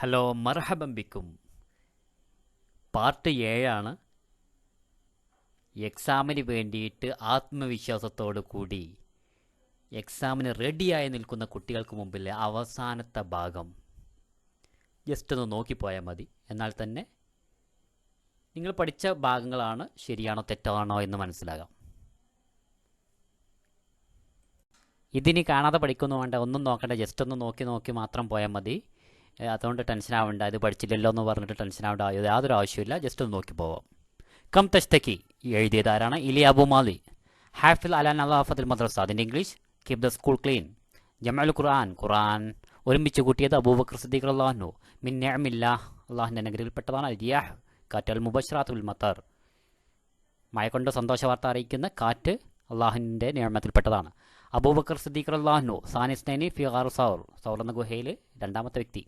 Hello, മർഹബം ബിക്കും. Part 7 എക്സാമിന് വേണ്ടിയിട്ട് ആത്മവിശ്വാസത്തോടു കൂടി എക്സാമിന് റെഡിയായി നിൽക്കുന്ന കുട്ടികൾക്ക് മുമ്പിലെ അവസാനത്തെ ഭാഗം ജസ്റ്റ് ഒന്ന് നോക്കിപ്പോയാൽ മതി. എന്നാൽ തന്നെ നിങ്ങൾ പഠിച്ച ഭാഗങ്ങളാണ് ശരിയാണോ തെറ്റാണോ എന്ന് മനസ്സിലാകാം. ഇതിനി കാണാതെ പഠിക്കൊന്നും വേണ്ട, ഒന്നും നോക്കണ്ട, ജസ്റ്റ് ഒന്ന് നോക്കി മാത്രം പോയാൽ മതി. അതുകൊണ്ട് ടെൻഷൻ ആവണ്ട, ഇത് പഠിച്ചില്ലല്ലോ എന്ന് പറഞ്ഞിട്ട് ടെൻഷൻ ആവേണ്ട യാതൊരു ആവശ്യമില്ല. ജസ്റ്റ് ഒന്ന് നോക്കി പോവാം. കം തഷ്തക്കി എഴുതിയത് ആരാണ്? ഇലിയ അബു മാലി. ഹാഫിൽ അല നദാഫത്തുൽ മദ്രസ, അതിൻ്റെ English keep the school clean. ജമഅൽ ഖുർആൻ ഒരുമിച്ച് കൂട്ടിയത് അബൂബക്കർ സിദ്ദീഖ് റളിയല്ലാഹു അൻഹു. മിൻ നിഅമില്ലാഹ്, അള്ളാഹുവിൻ്റെ അനുഗ്രഹത്തിൽപ്പെട്ടതാണ്. റിയാഹ്, കാറ്റ്. അൽ മുബശ്ശിറാത്തുൽ മത്തർ, മഴ കൊണ്ട് സന്തോഷ വാർത്ത അറിയിക്കുന്ന കാറ്റ് അള്ളാഹുവിൻ്റെ നിഅമത്തിൽപ്പെട്ടതാണ്. അബൂബക്കർ സിദ്ദീഖ് റളിയല്ലാഹു അൻഹു സാനിസ്നൈനി ഫി ഗാർ സൗർ, സൗർ എന്ന ഗുഹയിൽ രണ്ടാമത്തെ വ്യക്തി.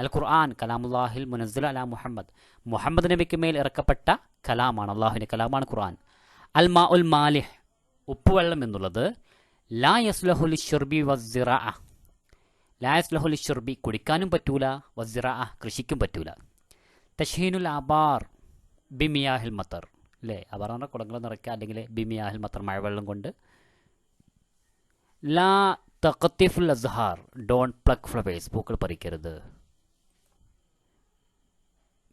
അൽ ഖുർആൻ കലാമുല്ലാഹിൽ മുനസ്സിൽ അലാ മുഹമ്മദ് നബിക്ക് മേൽ ഇറക്കപ്പെട്ട കലാമാണ്, അള്ളാഹുവിൻ്റെ കലാമാണ് ഖുർആൻ. അൽ മാ ഉൽ മാലിഹ്, ഉപ്പുവെള്ളം എന്നുള്ളത് ലാ യസ്ലഹു ലിശ്ശുർബി വസ്സിറാഅ, ലാ യസ്ലഹു ലിശ്ശുർബി കുടിക്കാനും പറ്റൂല, വസ്സിറാഅ കൃഷിക്കും പറ്റൂല. തഷ്ഹീനുൽ ആബാർ ബിമിയാഹിൽ മത്തർ, അല്ലേ? അബാർ എന്ന് പറഞ്ഞാൽ കുളങ്ങൾ നിറയ്ക്കുക, അല്ലെങ്കിൽ ബിമിയാഹിൽ മത്തർ മഴവെള്ളം കൊണ്ട്. ലാ തഖത്തിഫുൽ അസ്ഹാർ, ഡോണ്ട് പ്ലക്ക് ഫ്ലവേഴ്സ്, പൂക്കൾ പറിക്കരുത്.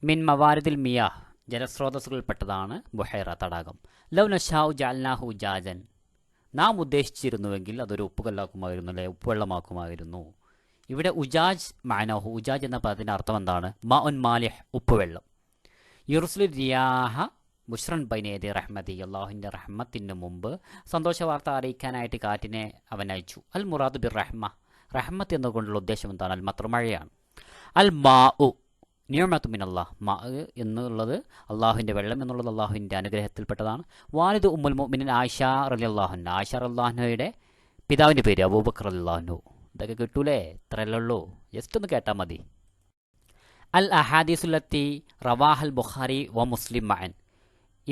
മിൻ മവാരിദിൽ മിയാഹ്, ജലസ്രോതസ്സുകളിൽപ്പെട്ടതാണ് ബുഹൈറ, തടാകം. ലൗ നശാഉ ജഅൽനാഹു ജാജൻ, നാം ഉദ്ദേശിച്ചിരുന്നുവെങ്കിൽ അതൊരു ഉപ്പുകല്ലാക്കുമായിരുന്നു, അല്ലെ? ഉപ്പുവെള്ളമാക്കുമായിരുന്നു. ഇവിടെ ഉജാജ് മഅനഹു, ഉജാജ് എന്ന പദത്തിൻ്റെ അർത്ഥം എന്താണ്? മാ ഉൻ മാലിഹ്, ഉപ്പുവെള്ളം. യുർസ്ലു റിയാഹ ബുഷ്റൻ ബൈനേദി റഹ്മതി, അള്ളാഹുവിൻ്റെ റഹ്മത്തിന് മുമ്പ് സന്തോഷ വാർത്ത അറിയിക്കാനായിട്ട് കാറ്റിനെ അവൻ അയച്ചു. അൽ മുറാദ് ബിർ റഹ്മ, റഹ്മത്ത് എന്നതുകൊണ്ടുള്ള ഉദ്ദേശം എന്താണ്? അൽ മത്ർ, മഴയാണ്. അൽ മാ ഉ നിഅമത്തു മിനല്ലാഹ്, മാ എന്നുള്ളത് അള്ളാഹുവിൻ്റെ വെള്ളം എന്നുള്ളത് അള്ളാഹുവിൻ്റെ അനുഗ്രഹത്തിൽപ്പെട്ടതാണ്. വാലിദ് ഉമ്മുൽ മുഅ്മിനീൻ ആയിഷ റളിയല്ലാഹു അൻഹ, ആയിഷ റളിയല്ലാഹു അൻഹയുടെ പിതാവിൻ്റെ പേര് അബൂബക്കർ റളിയല്ലാഹു അൻഹു. ഇതൊക്കെ കിട്ടൂലേ? ഇത്രയല്ലേ ഉള്ളൂ, ജസ്റ്റ് ഒന്ന് കേട്ടാൽ മതി. അൽ അഹാദീസുല്ലത്തി റവാഹൽ ബുഖാരി വ മുസ്ലിം മഅൻ,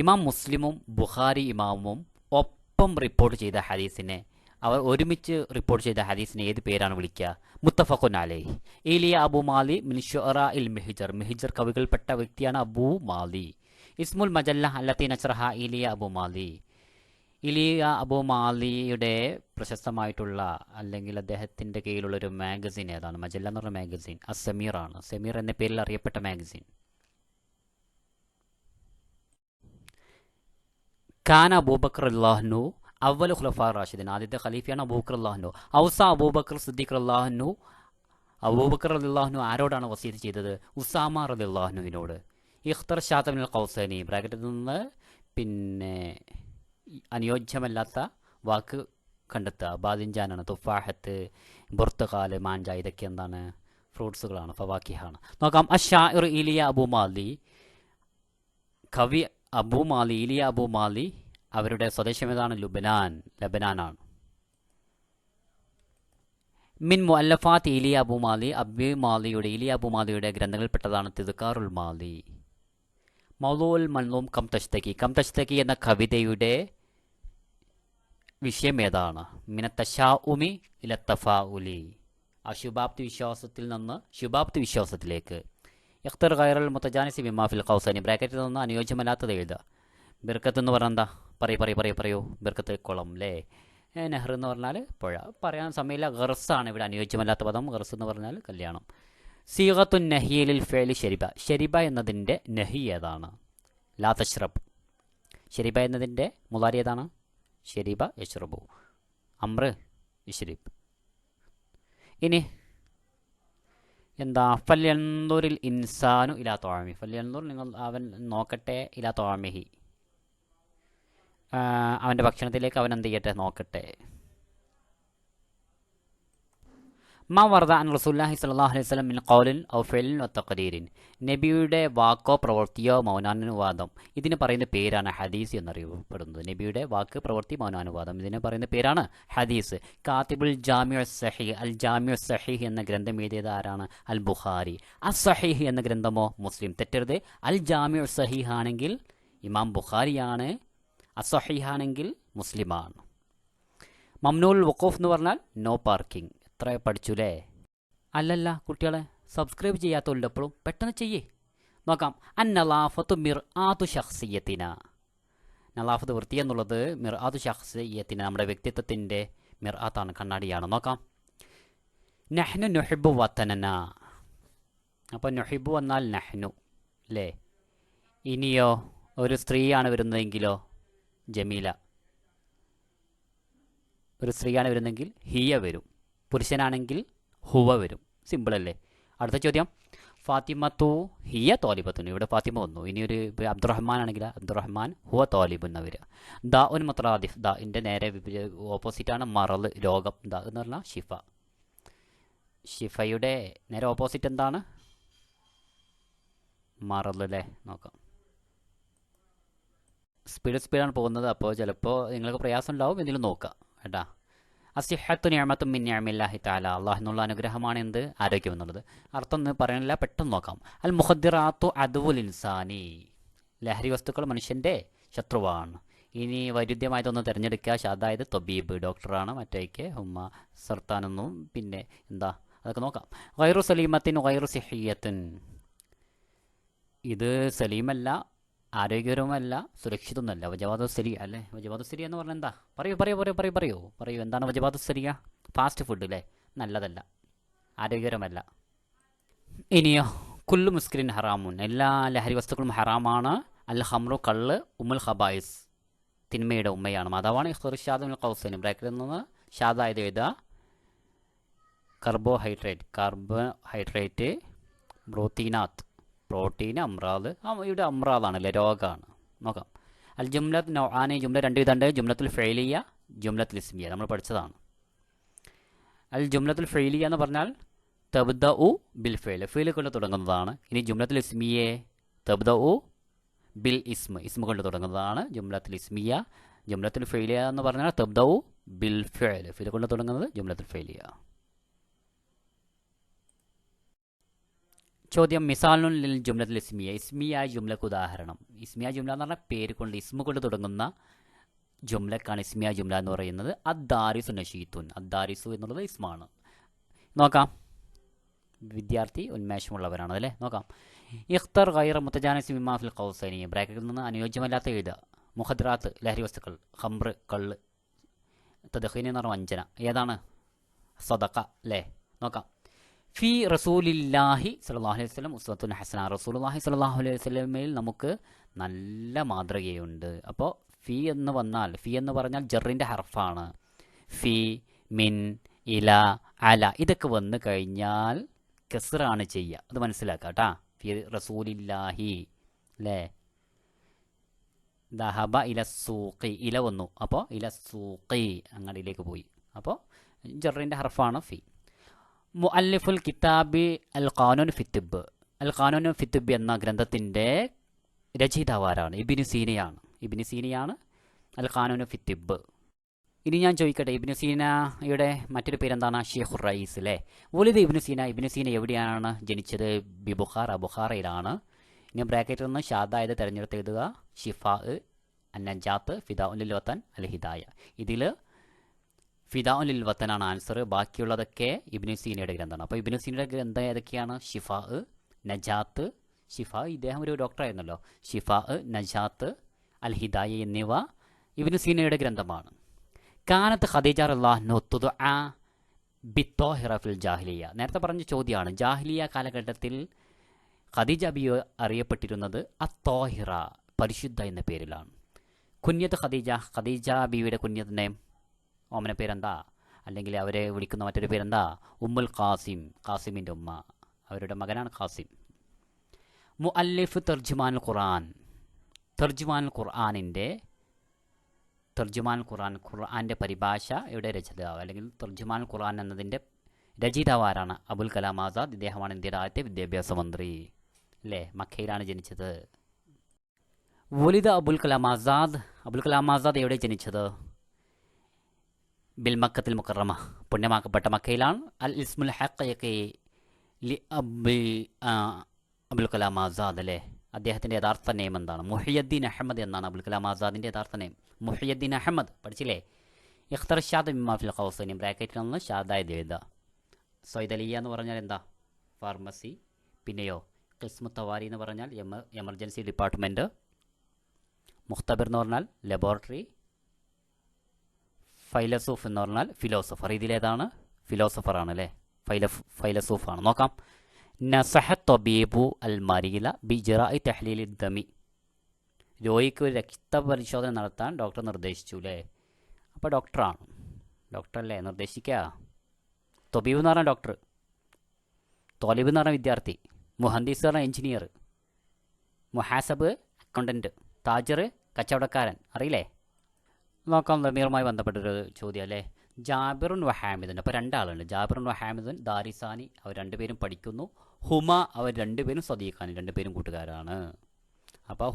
ഇമാം മുസ്ലിമും ബുഖാരി ഇമാമും ഒപ്പം റിപ്പോർട്ട് ചെയ്ത ഹദീസിനെ, അവർ ഒരുമിച്ച് റിപ്പോർട്ട് ചെയ്ത ഹദീസിനെ ഏത് പേരാണ് വിളിക്കുക? മുത്തഫഖുൻ അലൈഹി. ഇലിയ അബു മാലി മിൻ ശുഅറാഇൽ മിഹിജർ, മിഹിജർ കവികൾപ്പെട്ട വ്യക്തിയാണ് അബു മാലി. ഇസ്മുൽ മജല്ല അല്ലത്തി നശ്റഹ ഇലിയ അബു മാലി, ഇലിയ അബു മാലിയുടെ പ്രശസ്തമായിട്ടുള്ള അല്ലെങ്കിൽ അദ്ദേഹത്തിൻ്റെ കീഴിലുള്ളൊരു മാഗസിൻ ഏതാണ്? മജല്ല എന്ന് പറഞ്ഞ മാഗസിൻ അസമീർ ആണ്. സമീർ എന്ന പേരിൽ അറിയപ്പെട്ട മാഗസിൻ. ഖാൻ അബൂബക്കർ റളിയല്ലാഹു അൻഹു അവ്വൽ ഖുലഫാ റാഷിദീൻ, ആദ്യത്തെ ഖലീഫയാണ് അബൂബക്കർ റളിയല്ലാഹു അൻഹു. ഔസ അബൂബക്കർ സിദ്ദീഖ് റളിയല്ലാഹു അൻഹു, അബൂബക്കർ റളിയല്ലാഹു അൻഹു ആരോടാണ് വസീയത്ത് ചെയ്തത്? ഉസാമ റളിയല്ലാഹു അൻഹുവിനോട്. ഇഖ്തർ ഷാത മിനൽ ഖൗസൈനി, ബ്രാക്കറ്റിൽ നിന്ന് പിന്നെ അനുയോജ്യമല്ലാത്ത വാക്ക് കണ്ടെത്തുക. ബാദിൻജാനാണ്. തുഫാഹത്ത്, ബുർത്തുഖാല്, മാഞ്ച, ഇതൊക്കെ എന്താണ്? ഫ്രൂട്ട്സുകളാണ്, ഫവാക്കിഹാണ്. നോക്കാം. അഷാഇർ ഇലിയ അബു മാലി, കവി അബു മാലി, ഇലിയ അബു മാലി, അവരുടെ സ്വദേശം ഏതാണ്? ലബനാനാണ്. മിൻ മുഅല്ലഫാത്ത് ഇലിയ അബു മാലി, ഇലിയ അബു മാലിയുടെ ഗ്രന്ഥങ്ങളിൽപ്പെട്ടതാണ് തിദ്കാറുൽ മാലി. മൗലൂൽ മൻലൂം കം തഷ്തക്കി എന്ന കവിതയുടെ വിഷയം ഏതാണ്? മിന തശാഉമി ഇല തഫാഉലി, അശുഭാപ്തി വിശ്വാസത്തിൽ നിന്ന് ശുഭാപ്തി വിശ്വാസത്തിലേക്ക്. ഇഖ്തർ ഗൈറൽ മുതജാനിസി ബിമാ ഫിൽ ഖൗസൈനി, ബ്രാക്കറ്റിൽ നിന്ന് അനുയോജ്യമല്ലാത്തത് എഴുതുക. ബിർക്കത്ത് എന്ന് പറഞ്ഞാൽ എന്താ? പറയൂ. ബിർക്കത്ത് കുളം, അല്ലേ? നെഹ്ർ എന്ന് പറഞ്ഞാൽ പുഴ. പറയാൻ സമയമില്ല. ഗർസാണ് ഇവിടെ അനുയോജ്യമല്ലാത്ത പദം. ഗർസ് എന്ന് പറഞ്ഞാൽ കല്യാണം. സീഗത്തുൻ നഹിയലിൽ ഫേലി ഷരിബ എന്നതിൻ്റെ നഹി ഏതാണ്? ലാ തഷ്റബ്. ഷരിബ എന്നതിൻ്റെ മുളാരി ഏതാണ്? ഷരിബ യഷ്റബു. അമ്ര യഷ്രിബ്. ഇനി എന്താ? ഫല്യൻദുറിൽ ഇൻസാനു ഇലാ ത്വാമി, ഫല്യൻദുർ, നിങ്ങൾ അവൻ നോക്കട്ടെ, ഇലാ ത്വാമിഹി, അവൻ്റെ ഭക്ഷണത്തിലേക്ക് അവൻ എന്ത് ചെയ്യട്ടെ? നോക്കട്ടെ. മാ വർദ അൻ റസൂലുള്ളാഹി സ്വല്ലല്ലാഹു അലൈഹി വസല്ലം മിൻ ഖൗലിൻ ഔ ഫിഅലിൻ വ തഖദീരിൻ, നബിയുടെ വാക്കോ പ്രവൃത്തിയോ മൗനാനുവാദം, ഇതിന് പറയുന്ന പേരാണ് ഹദീസ് എന്നറിയപ്പെടുന്നത്. നബിയുടെ വാക്ക്, പ്രവൃത്തി, മൗനാനുവാദം, ഇതിന് പറയുന്ന പേരാണ് ഹദീസ്. കാത്തിബുൽ ജാമിഉ സഹീഹ്, അൽ ജാമിഉ സഹീഹ് എന്ന ഗ്രന്ഥം എഴുതിയത് ആരാണ്? അൽ ബുഖാരി. അസ്സഹീഹ് എന്ന ഗ്രന്ഥമോ? മുസ്ലിം. തെറ്റരുത്. അൽ ജാമിഉ സഹീഹ് ആണെങ്കിൽ ഇമാം ബുഖാരിയാണ്, അസ്സഹീഹ് ആണെങ്കിൽ മുസ്ലിമാണ്. മംനൂൽ വഖൂഫ് എന്ന് പറഞ്ഞാൽ നോ പാർക്കിംഗ്. എത്ര പഠിച്ചുല്ലേ? അല്ലല്ല കുട്ടികളെ, സബ്സ്ക്രൈബ് ചെയ്യാത്തവരുണ്ടെപ്പോഴും പെട്ടെന്ന് ചെയ്യേ. നോക്കാം. അന്നലാഫത്തു മിർ ആതു ഷഖ്സിയത്തിന. നലാഫത്ത് വൃത്തി എന്നുള്ളത് മിർ ആതു ഷഖ്സിയത്തിന, നമ്മുടെ വ്യക്തിത്വത്തിൻ്റെ മിർ ആത്താണ്, കണ്ണാടിയാണ്. നോക്കാം. നഹ്നു നുഹിബു വത്തനന. അപ്പോൾ നുഹിബു എന്നാൽ നഹ്നു അല്ലേ. ഇനിയോ ഒരു സ്ത്രീയാണ് വരുന്നതെങ്കിലോ ജമീല. ഒരു സ്ത്രീയാണ് വരുന്നതെങ്കിൽ ഹിയ വരും. പുരുഷനാണെങ്കിൽ ഹുവ വരും. സിമ്പിളല്ലേ. അടുത്ത ചോദ്യം. ഫാത്തിമത്തു ഹിയ തോലിബത്തുൻ. ഇവിടെ ഫാത്തിമ വന്നു. ഇനി ഒരു അബ്ദുറഹ്മാൻ ആണെങ്കിൽ അബ്ദുറഹ്മാൻ ഹുവ തോലിബ് എന്ന വരിക. The Un മുത്രാദിഫ്. ദ ഇൻ്റെ നേരെ ഓപ്പോസിറ്റാണ് മറൽ, രോഗം. ദ എന്ന് പറഞ്ഞാൽ ഷിഫ. ഷിഫയുടെ നേരെ ഓപ്പോസിറ്റ് എന്താണ്? മറൽ അല്ലേ. നോക്കാം. സ്പീഡാണ് പോകുന്നത്. അപ്പോൾ ചിലപ്പോൾ നിങ്ങൾക്ക് പ്രയാസം ഉണ്ടാവും. എന്തെങ്കിലും നോക്കാം കേട്ടാ. അസിഹത്തു നിഅമത്തും മിൻ നിഅമില്ലാഹി തആല. അള്ളാഹു എന്നുള്ള അനുഗ്രഹമാണ് എന്ത്? ആരോഗ്യം എന്നുള്ളത്. അർത്ഥം ഒന്നും പറയണില്ല, പെട്ടെന്ന് നോക്കാം. അൽ മുഖദ്ദിറാത്തു അദുവുൽ ഇൻസാനി. ലഹരി വസ്തുക്കൾ മനുഷ്യൻ്റെ ശത്രുവാണ്. ഇനി വൈരുദ്ധ്യമായതൊന്ന് തിരഞ്ഞെടുക്കുക. അതായത് തൊബീബ് ഡോക്ടറാണ്, മറ്റേക്ക് ഹുമ്മ സർത്താനെന്നും പിന്നെ എന്താ അതൊക്കെ നോക്കാം. ഗൈറു സലീമത്തിൻ ഗൈറു സിഹിയത്തിൻ. ഇത് സലീമല്ല, ആരോഗ്യകരവുമല്ല, സുരക്ഷിതമൊന്നുമല്ല. വജവാദു സരിയ അല്ലേ. വജവാദു സരിയ എന്ന് പറഞ്ഞാൽ എന്താ? പറയൂ എന്താണ് വജവാദു സരിയ? ഫാസ്റ്റ് ഫുഡ് അല്ലേ, നല്ലതല്ല, ആരോഗ്യകരമല്ല. ഇനിയോ കുല്ലു മുസ്കിരിൻ ഹറാമുൻ. എല്ലാ ലഹരി വസ്തുക്കളും ഹറാമാണ്. അൽ ഹംറു കള്ള്, ഉമ്മുൽ ഖബായിസ് തിന്മയുടെ ഉമ്മയാണ്. മാതാവാണ്. ഇഖ്തിർഷാദുൽ ഖൗസൈൻ ബ്രാക്കറ്റിൽ നിന്ന് ഷാദായത് എഴുതുക. കാർബോഹൈഡ്രേറ്റ്, പ്രോട്ടീനാത്ത്, പ്രോട്ടീൻ, അമ്രാദ്. ഇവിടെ അമ്രാദാണല്ലേ, രോഗമാണ്. നോക്കാം. അൽ ജുംലത്ത് നൗആനി. ജുംല രണ്ട് വിധമുണ്ട്. ജുംലത്തുൽ ഫെയിലിയ, ജുംലത്തുൽ ഇസ്മിയ. നമ്മൾ പഠിച്ചതാണ്. അൽ ജുംലത്തുൽ ഫെയിലിയ എന്ന് പറഞ്ഞാൽ തബ്ദഉ ബിൽ ഫെയിൽ, ഫെയിൽ കൊണ്ട് തുടങ്ങുന്നതാണ്. ഇനി ജുംലത്തുൽ ഇസ്മിയെ തബ്ദഉ ബിൽ ഇസ്മ കൊണ്ട് തുടങ്ങുന്നതാണ് ജുംലത്തുൽ ഇസ്മിയ. ജുംലത്തുൽ ഫെയിലിയ എന്ന് പറഞ്ഞാൽ തബ്ദഉ ബിൽ ഫെയിൽ, ഫെയിൽ കൊണ്ട് തുടങ്ങുന്നത് ജുംലത്തുൽ ഫെയിലിയ. ചോദ്യം. മിസാലുൻ ലിൽ ജുംലത്തുൽ ഇസ്മിയ. ഇസ്മിയായ ജുംലക്ക് ഉദാഹരണം. ഇസ്മിയ ജുംല എന്ന് പറഞ്ഞാൽ പേര് കൊണ്ട് ഇസ്മ കൊണ്ട് തുടങ്ങുന്ന ജുംലക്കാണ് ഇസ്മിയ ജുംല എന്ന് പറയുന്നത്. അദ്ദാരിസു നഷീത്തുൻ. അദ്ദാരിസു എന്നുള്ളത് ഇസ്മാണ്. നോക്കാം. വിദ്യാർത്ഥി ഉന്മേഷമുള്ളവരാണ് അല്ലേ. നോക്കാം. ഇഖ്തർ ഗൈറ മുത്തജാനിസി മിമ്മാ ഫിൽ ഖൗസൈനി. ബ്രാക്കറ്റിൽ നിന്ന് അനുയോജ്യമല്ലാത്ത എഴുതുക. മുഖദ്റാത്ത് ലഹരി വസ്തുക്കൾ, ഖംറ് കള്ള്, തദ്ഖീൻ എന്ന് പറഞ്ഞ വഞ്ചന. ഏതാണ്? സദഖ അല്ലേ. നോക്കാം. ഫി റസൂലില്ലാഹി സ്വല്ലല്ലാഹു അലൈഹി വസല്ലം ഉസ്വത്തുൻ ഹസന. റസൂലുള്ളാഹി സ്വല്ലല്ലാഹു അലൈഹി വസല്ലമയിൽ നമുക്ക് നല്ല മാതൃകയുണ്ട്. അപ്പോൾ ഫി എന്ന് പറഞ്ഞാൽ ജറിൻ്റെ ഹർഫാണ്. ഫി, മിൻ, ഇല, അല ഇതൊക്കെ വന്നു കഴിഞ്ഞാൽ കസ്റാണ് ചെയ്യുക. അത് മനസ്സിലാക്കുക കേട്ടാ. ഫി റസൂലില്ലാഹി അല്ലേ. ദഹബ ഇല സൂഖി. ഇല വന്നു, അപ്പോൾ ഇല സൂഖി അങ്ങടിയിലേക്ക് പോയി. അപ്പോൾ ജറിൻ്റെ ഹർഫാണ് ഫി. മുഅല്ലിഫുൽ കിതാബി അൽ ഖാനൂൻ ഫിത്തിബ്. അൽ ഖാനൂൻ ഫിത്തിബ് എന്ന ഗ്രന്ഥത്തിൻ്റെ രചയിതാവാരാണ്? ഇബ്നു സീനയാണ് അൽ ഖാനൂൻ ഫിത്തിബ്. ഇനി ഞാൻ ചോദിക്കട്ടെ, ഇബ്നു സീനയുടെ മറ്റൊരു പേരെന്താണ്? ഷെയ്ഖുർ റയീസ് അല്ലേ. വലുത് ഇബ്നു സീന എവിടെയാണ് ജനിച്ചത്? ബുഖാറയിലാണ്. ഇനി ബ്രാക്കറ്റിൽ നിന്ന് ഷാദായത് തിരഞ്ഞെടുത്ത് എഴുതുക. ഷിഫാ, അന്നജാത്ത്, ഫിദാ ഉൽ വത്തൻ, അൽ ഹിദായ. ഇതിൽ ഫിദാ ഉൽ വത്തനാണ് ആൻസർ. ബാക്കിയുള്ളതൊക്കെ ഇബ്നു സീനയുടെ ഗ്രന്ഥമാണ്. അപ്പോൾ ഇബ്നു സീനയുടെ ഗ്രന്ഥം ഏതൊക്കെയാണ്? ഷിഫാ, നജാത്ത്. ഷിഫാ ഇദ്ദേഹം ഒരു ഡോക്ടറായിരുന്നല്ലോ. ഷിഫാ, നജാത്ത്, അൽ ഹിദായ എന്നിവ ഇബ്നു സീനയുടെ ഗ്രന്ഥമാണ്. കാനത്ത് ഖദീജ റളിയല്ലാഹു തുദ്അ ബിത്വാഹിറ ഫിൽ ജാഹിലിയ. നേരത്തെ പറഞ്ഞ ചോദ്യമാണ്. ജാഹിലിയ കാലഘട്ടത്തിൽ ഖദീജ ബി അറിയപ്പെട്ടിരുന്നത് അത്വാഹിറ, പരിശുദ്ധ എന്ന പേരിലാണ്. കുഞ്ഞത്ത് ഖദീജ ബിയുടെ കുഞ്ഞത്ത് നെയിം, ഓമന പേരെന്താ? അല്ലെങ്കിൽ അവരെ വിളിക്കുന്ന മറ്റൊരു പേരെന്താ? ഉമ്മുൽ ഖാസിം, ഖാസിമിൻ്റെ ഉമ്മ. അവരുടെ മകനാണ് ഖാസിം. മുഅല്ലിഫ് തർജുമാനുൽ ഖുർആൻ. ഖുർആൻ്റെ പരിഭാഷയുടെ രചയിതാവ് അല്ലെങ്കിൽ തർജുമാനുൽ ഖുർആൻ എന്നതിൻ്റെ രചയിതാവ് ആരാണ്? അബുൽ കലാം ആസാദ്. ഇദ്ദേഹമാണ് ഇന്ത്യയുടെ ആദ്യത്തെ വിദ്യാഭ്യാസ മന്ത്രി അല്ലേ. മക്കയിലാണ് ജനിച്ചത്. വലിദ അബുൽ കലാം ആസാദ് എവിടെ ജനിച്ചത്? ബിൽ മക്കത്തിൽ മുക്കറമ, പുണ്യമാക്കപ്പെട്ട മക്കയിലാണ്. അൽ ഇസ്മുൽ ഹഖീഖി ലി അബുൽ കലാം ആസാദ് അല്ലേ. അദ്ദേഹത്തിൻ്റെ യഥാർത്ഥ നെയിം എന്താണ്? മുഹിയുദ്ദീൻ അഹമ്മദ് എന്നാണ് അബുൽ കലാം ആസാദിൻ്റെ യഥാർത്ഥ നെയിം. മുഹിയുദ്ദീൻ അഹമ്മദ് പഠിച്ചില്ലേ. ഇഖ്തർ ഷാദ് മിമ്മാ ഫിൽ ഖൗസൈനി. ബ്രാക്കറ്റിൽ നിന്ന് ഷാദായത് എഴുതുക. സൊയ്ദലിയ എന്ന് പറഞ്ഞാൽ എന്താ? ഫാർമസി. പിന്നെയോ ഖിസ്മു തവാരി എന്ന് പറഞ്ഞാൽ എമർജൻസി ഡിപ്പാർട്ട്മെൻറ്റ്. മുഖ്തബിർ എന്ന് പറഞ്ഞാൽ ലബോറട്ടറി. ഫൈലസൂഫ് എന്ന് പറഞ്ഞാൽ ഫിലോസഫർ. ഇതിലേതാണ്? ഫിലോസഫറാണ് അല്ലേ, ഫൈലസൂഫാണ്. നോക്കാം. നസഹ തൊബീബു അൽ മരീല ബിജറായി തെഹ്ലീൽ ദമി. രോഗിക്ക് ഒരു രക്തപരിശോധന നടത്താൻ ഡോക്ടർ നിർദ്ദേശിച്ചു അല്ലേ. അപ്പോൾ ഡോക്ടറാണ്, ഡോക്ടറല്ലേ നിർദ്ദേശിക്കുക. തൊബീബ് എന്ന് പറഞ്ഞാൽ ഡോക്ടർ, തോലിബ് എന്ന് പറഞ്ഞാൽ വിദ്യാർത്ഥി, മുഹന്ദിസ് എന്ന് പറഞ്ഞാൽ എഞ്ചിനീയർ, മുഹാസബ് അക്കൗണ്ടൻറ്റ്, താജർ കച്ചവടക്കാരൻ. അറിയില്ലേ? നോക്കാം. ദമീറുമായി ബന്ധപ്പെട്ടൊരു ചോദ്യം അല്ലേ. ജാബിറുൻ വഹാമിദുൻ. അപ്പോൾ രണ്ടാളുണ്ട്, ജാബിറുൻ വഹാമിദുൻ ദാരിസാനി. അവർ രണ്ടുപേരും പഠിക്കുന്നു. ഹുമ, അവർ രണ്ടുപേരും സദീഖാനി, രണ്ടുപേരും കൂട്ടുകാരാണ്. അപ്പോൾ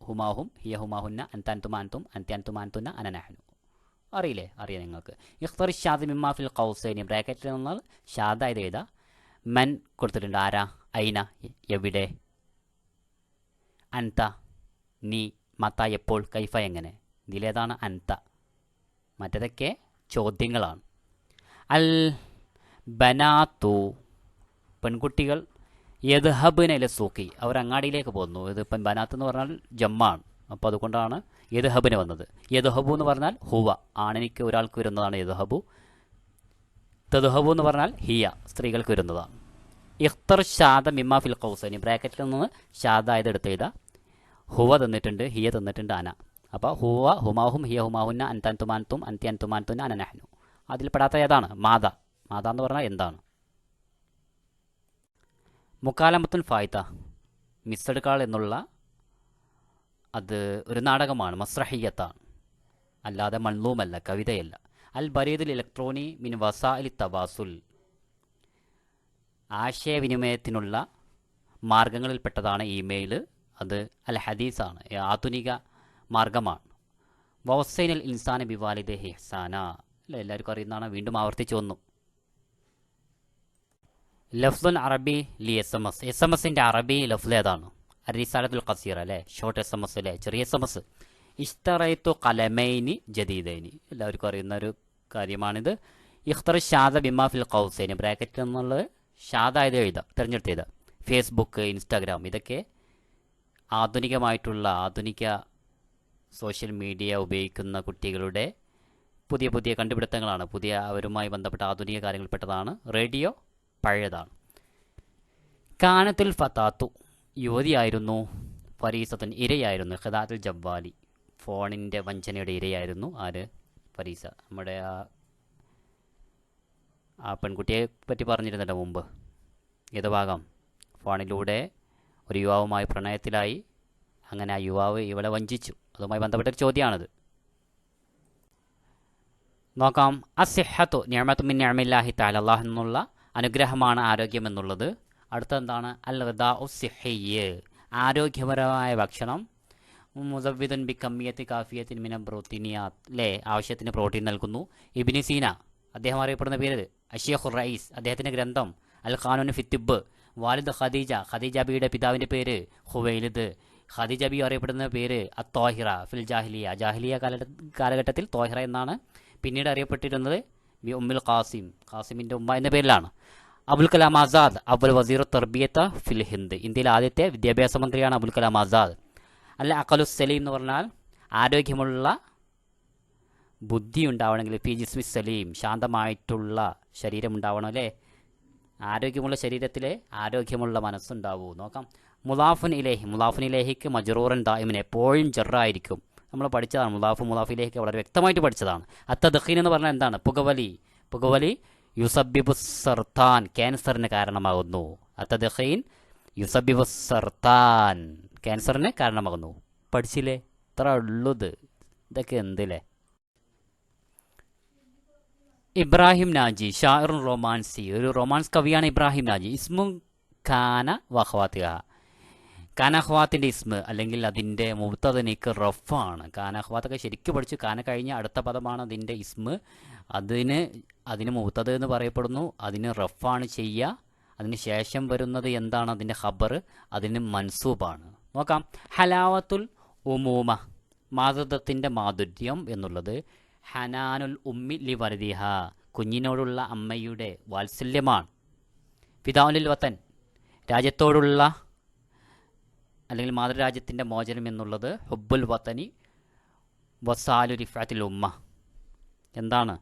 ഹുമാഹും ഹിയ ഹുമാഹുന്ന അൻതാൻതുമാൻതും അൻത്യാൻതുമാൻതുന്ന അനനഹനു. അറിയില്ലേ? അറിയാം നിങ്ങൾക്ക്. ഇഖ്തർ ഷാദ് മിമ്മാ ഫിൽ ഖൗസൈനി. ബ്രാക്കറ്റിൽ നിന്നാൽ ഷാദ ഇത് എഴുതാ. മൻ കൊടുത്തിട്ടുണ്ട്. ആരാ? ഐന എവിടെ, അൻത നീ, മത്ത എപ്പോൾ, കൈഫ എങ്ങനെ. ഇതിലേതാണ് അൻത. മറ്റതൊക്കെ ചോദ്യങ്ങളാണ്. അൽ ബനാത്തു പെൺകുട്ടികൾ യദ്ഹബ്ന ഇല സൂഖി അവർ അങ്ങാടിയിലേക്ക് പോകുന്നു. ഇതിപ്പം ബനാത്ത് എന്ന് പറഞ്ഞാൽ ജമ്മാണ്, അപ്പോൾ അതുകൊണ്ടാണ് യദ്ഹബിന് വന്നത്. യദ്ഹബു എന്ന് പറഞ്ഞാൽ ഹുവ, ആണിനിക്ക് ഒരാൾക്ക് വരുന്നതാണ് യദ്ഹബു. തദ്ഹബു എന്ന് പറഞ്ഞാൽ ഹിയ, സ്ത്രീകൾക്ക് വരുന്നതാണ്. ഇഖ്തർ ഷാദ മിമ്മ ഫിൽ ഖൗസൈനി. ബ്രാക്കറ്റിൽ നിന്ന് ഷാദ ആയത് എടുത്തെഴുതാ. ഹുവ തന്നിട്ടുണ്ട്, ഹിയ തന്നിട്ടുണ്ട്, അന. അപ്പോൾ ഹുവ ഹുമാഹും ഹിയ ഹുമാഹുന്ന അൻതാൻതുമാൻതും അൻത്യാൻതുമാൻതുന്ന അനനഹ്നു. അതിൽപ്പെടാത്ത ഏതാണ്? മാത. മാത എന്ന് പറഞ്ഞാൽ എന്താണ്? മുക്കാലമത്തുൻ ഫായിത്ത, മിസ്ഡ് കാൾ എന്നുള്ള അത് ഒരു നാടകമാണ്, മസ്രഹിയത്താണ്, അല്ലാതെ മൺലൂമല്ല, കവിതയല്ല. അൽ ബരീദുൽ ഇലക്ട്രോണി മിൻ വസാഇലി തവാസുൽ. ആശയവിനിമയത്തിനുള്ള മാർഗങ്ങളിൽപ്പെട്ടതാണ് ഇമെയിൽ. അത് അൽ ഹദീസാണ്, ആധുനിക മാർഗമാണ്. വസൈനൽ ഇൻസാന ബിവാലിദൈഹി ഇഹ്സാന. അല്ല, എല്ലാവർക്കും അറിയുന്നതാണ്, വീണ്ടും ആവർത്തിച്ചു വന്നു. ലഫ്ലുൽ അറബി ലി S M S. S M എസിൻ്റെ അറബി ലഫ്ല് ഏതാണ്? റിസാലത്തുൽ ഖസീറ അല്ലേ, ഷോർട്ട് എസ് എം എസ് അല്ലേ, ചെറിയ എസ് എം എസ്. ഇഷ്തറൈത്തു കലമൈനി ജദീദൈനി. എല്ലാവർക്കും അറിയുന്ന ഒരു കാര്യമാണിത്. ഇഖ്തർ ഷാദ ബിമാ ഫിൽ ഖൗസൈനി. ബ്രാക്കറ്റിൽ നിന്നുള്ളത് ഷാദ ആയത് എഴുതാം, തിരഞ്ഞെടുത്ത്. ഫേസ്ബുക്ക്, ഇൻസ്റ്റാഗ്രാം, ഇതൊക്കെ ആധുനിക സോഷ്യൽ മീഡിയ ഉപയോഗിക്കുന്ന കുട്ടികളുടെ പുതിയ പുതിയ കണ്ടുപിടുത്തങ്ങളാണ്. പുതിയ അവരുമായി ബന്ധപ്പെട്ട ആധുനിക കാര്യങ്ങളിൽപ്പെട്ടതാണ്. റേഡിയോ പഴയതാണ്. കാനത്തുൽ ഫതാത്തു യുവതിയായിരുന്നു. ഫരീസത്തുൻ ഇരയായിരുന്നു. ഖദാത്തുൽ ജബ്ബാലി ഫോണിൻ്റെ വഞ്ചനയുടെ ഇരയായിരുന്നു. ആര്? ഫരീസ. നമ്മുടെ ആ പെൺകുട്ടിയെ പറ്റി പറഞ്ഞിരുന്നല്ലോ മുമ്പ്. ഏത് ഭാഗം? ഫോണിലൂടെ ഒരു യുവാവുമായി പ്രണയത്തിലായി, അങ്ങനെ ആ യുവാവ് ഇവളെ വഞ്ചിച്ചു. അതുമായി ബന്ധപ്പെട്ടൊരു ചോദ്യമാണിത്. നോക്കാം. അസിഹത്തു നിഅമത്തു മിൻ നിഅമില്ലാഹി തആല. അല്ലാഹു എന്നുള്ള അനുഗ്രഹമാണ് ആരോഗ്യം എന്നുള്ളത്. അടുത്തെന്താണ്? അൽ ഗദാഉ സിഹ്ഹിയ്യ്, ആരോഗ്യപരമായ ഭക്ഷണം. മുസവ്വിദുൻ ബി കമ്മിയത്തി കാഫിയത്തിൻ മിന പ്രോട്ടീനിയാത്ത്, അല്ലേ, ആവശ്യത്തിന് പ്രോട്ടീൻ നൽകുന്നു. ഇബ്നു സീന, അദ്ദേഹം അറിയപ്പെടുന്ന പേര് അഷ്ഷേഖുർ റയീസ്, അദ്ദേഹത്തിൻ്റെ ഗ്രന്ഥം അൽ ഖാനൂൻ ഫി തിബ്ബ്. വാലിദ് ഖദീജ ബിയുടെ പിതാവിൻ്റെ പേര് ഖുവൈലിദ്. ഖദീജ ബി അറിയപ്പെടുന്ന പേര് അത്തോഹിറ ഫിൽ ജാഹിലിയ കാലഘട്ടത്തിൽ തോഹിറ എന്നാണ്. പിന്നീട് അറിയപ്പെട്ടിരുന്നത് ബി ഉമ്മുൽ ഖാസിമിൻ്റെ ഉമ്മ എന്ന പേരിലാണ്. അബുൽ കലാം ആസാദ് അബുൽ വസീർ തർബിയത്ത ഫിൽ ഹിന്ദ്. ഇന്ത്യയിലെ ആദ്യത്തെ വിദ്യാഭ്യാസ മന്ത്രിയാണ് അബുൽ കലാം ആസാദ്. അല്ല അഖലുസ് സലീം എന്ന് പറഞ്ഞാൽ ആരോഗ്യമുള്ള ബുദ്ധി ഉണ്ടാവണമെങ്കിൽ ഫി ജിസ്മി സലീം, ശാന്തമായിട്ടുള്ള ശരീരം ഉണ്ടാവണം അല്ലേ. ആരോഗ്യമുള്ള ശരീരത്തിലെ ആരോഗ്യമുള്ള മനസ്സുണ്ടാവൂ. നോക്കാം. മുലാഫുൻ ഇലേഹിക്ക് മജ്റൂറൻ ദായിമൻ, എപ്പോഴും ജറായിരിക്കും. നമ്മൾ പഠിച്ചതാണ്. മുലാഫ് ഇലേഹിക്ക് വളരെ വ്യക്തമായിട്ട് പഠിച്ചതാണ്. അത്തദ്ഖീൻ എന്ന് പറഞ്ഞാൽ എന്താണ്? പുകവലി യുസബിബു സർത്താൻ, ക്യാൻസറിന് കാരണമാകുന്നു. അത്തദ്ഖീൻ യുസബിബു സർത്താൻ, ക്യാൻസറിന് കാരണമാകുന്നു. പഠിച്ചില്ലേ? ഇത്ര ഉള്ളത്. ഇതൊക്കെ എന്തില്ലേ. ഇബ്രാഹിം നാജി ഷാഇറുൻ റൊമാൻസി, ഒരു റൊമാൻസ് കവിയാണ് ഇബ്രാഹിം നാജി. ഇസ്മു ഖാന വഖവാത്തിഹ. കാനഹ്വാത്തിൻ്റെ ഇസ്മ് അല്ലെങ്കിൽ അതിൻ്റെ മുബ്തദനിക്ക് റഫാണ്. കാനഹ്വാത്തൊക്കെ ശരിക്കും പഠിച്ചു. കാന കഴിഞ്ഞ അടുത്ത പദമാണ് അതിൻ്റെ ഇസ്മ്. അതിന് മുബ്തദ എന്ന് പറയപ്പെടുന്നു. അതിന് റഫാണ് ചെയ്യുക. അതിന് ശേഷം വരുന്നത് എന്താണ്? അതിൻ്റെ ഖബർ, അതിന് മൻസൂബാണ്. നോക്കാം. ഹലാവത്തുൽ ഉമൂമ, മാതൃത്വത്തിൻ്റെ മാധുര്യം എന്നുള്ളത്. ഹനാനുൽ ഉമ്മി ലി വലദിഹ, കുഞ്ഞിനോടുള്ള അമ്മയുടെ വാത്സല്യമാണ്. ഫിദാഉൽ വത്തൻ, രാജ്യത്തോടുള്ള അല്ലെങ്കിൽ മാതൃരാജ്യത്തിൻ്റെ മോചനം എന്നുള്ളത് ഹുബ്ബുൽ വത്തനി വസാലു റിഫാത്തിൽ ഉമ്മ. എന്താണ്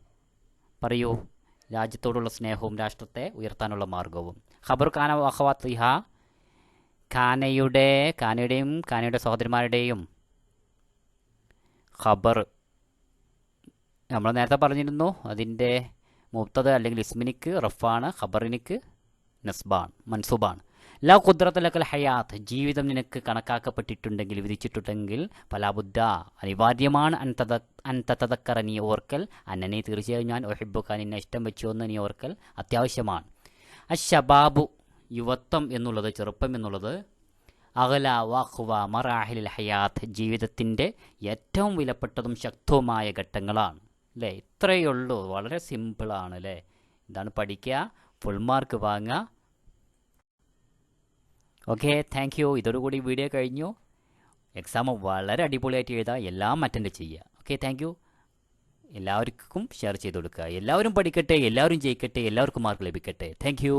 പറയൂ? രാജ്യത്തോടുള്ള സ്നേഹവും രാഷ്ട്രത്തെ ഉയർത്താനുള്ള മാർഗവും. ഖബർ ഖാന വഖവാത്തിഹ, ഖാനയുടെയും ഖാനയുടെ സഹോദരന്മാരുടെയും ഖബർ നമ്മൾ നേരത്തെ പറഞ്ഞിരുന്നു. അതിൻ്റെ മുബ്തദ അല്ലെങ്കിൽ ഇസ്മിനിക്ക് റഫാണ്, ഖബറിനിക്ക് മൻസൂബാണ്. ലാ ഖുദ്റത്തുലക്കൽ ഹയാത്ത്, ജീവിതം നിനക്ക് കണക്കാക്കപ്പെട്ടിട്ടുണ്ടെങ്കിൽ, വിധിച്ചിട്ടുണ്ടെങ്കിൽ, ഫലാബുദ്ദ അനിവാര്യമാണ്, അൻതതക്കറ നീ ഓർക്കൽ, അന്നനെ തീർച്ചയായും ഞാൻ ഒഹിബുക്ക നിന്നെ ഇഷ്ടം വെച്ചുവെന്ന് നീ ഓർക്കൽ അത്യാവശ്യമാണ്. അശബാബു യുവത്വം എന്നുള്ളത്, ചെറുപ്പം എന്നുള്ളത്, അഗല വഖ്വ മറാഹിൽ ഹയാത്ത് ജീവിതത്തിൻ്റെ ഏറ്റവും വിലപ്പെട്ടതും ശക്തവുമായ ഘട്ടങ്ങളാണ് അല്ലേ. ഇത്രയേ ഉള്ളൂ, വളരെ സിമ്പിളാണ് അല്ലേ. ഇതാണ് പഠിക്കുക, ഫുൾ മാർക്ക് വാങ്ങുക. Okay, thank you. ഇതോടുകൂടി വീഡിയോ കഴിഞ്ഞു. എക്സാം വളരെ അടിപൊളിയായിട്ട് എഴുതുക, എല്ലാം അറ്റൻഡ് ചെയ്യുക. Okay, thank you. എല്ലാവർക്കും ഷെയർ ചെയ്ത് കൊടുക്കുക. എല്ലാവരും പഠിക്കട്ടെ, എല്ലാവരും ജയിക്കട്ടെ, എല്ലാവർക്കും മാർക്ക് ലഭിക്കട്ടെ. Thank you.